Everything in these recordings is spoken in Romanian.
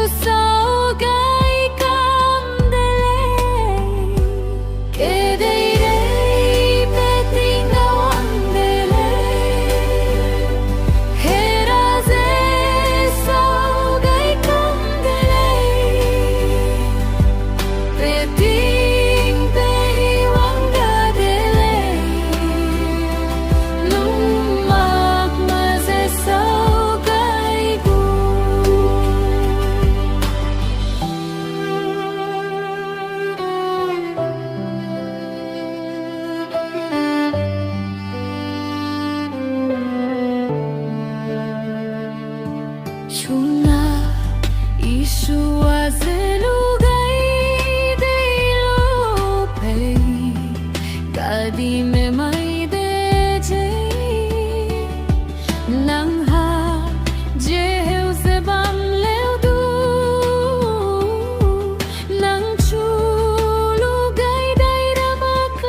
sau gai delei. Kedeirei Peting gawang delei. Hera sau gai delei. Peting Pehi wang delei. Lumak sau gai gu. Chuna Isua gai Pehi gadi mai zebam Nangchu ramak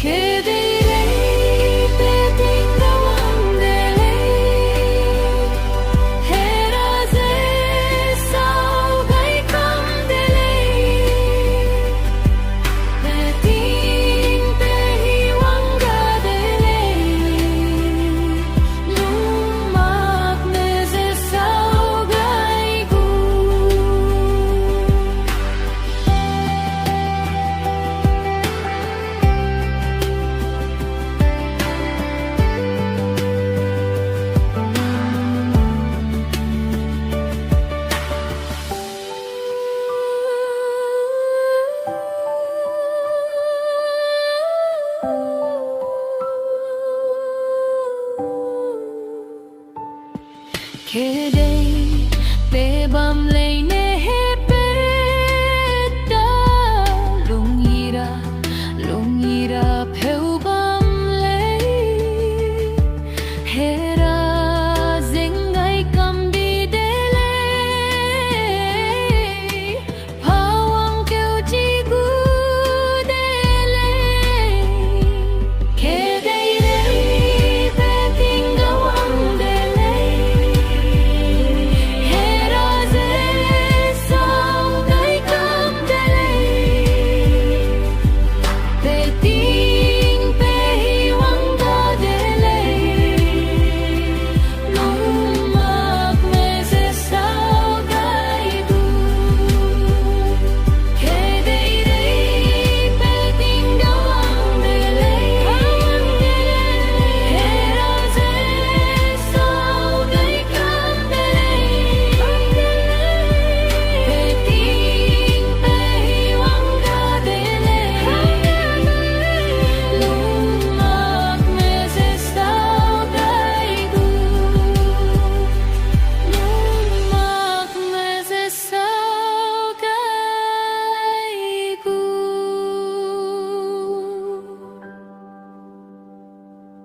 Kedeirei Peting gawang delei. Hera sau gai delei. Peting Pehi wang delei. Lumak sau gai gu. Kedei pebam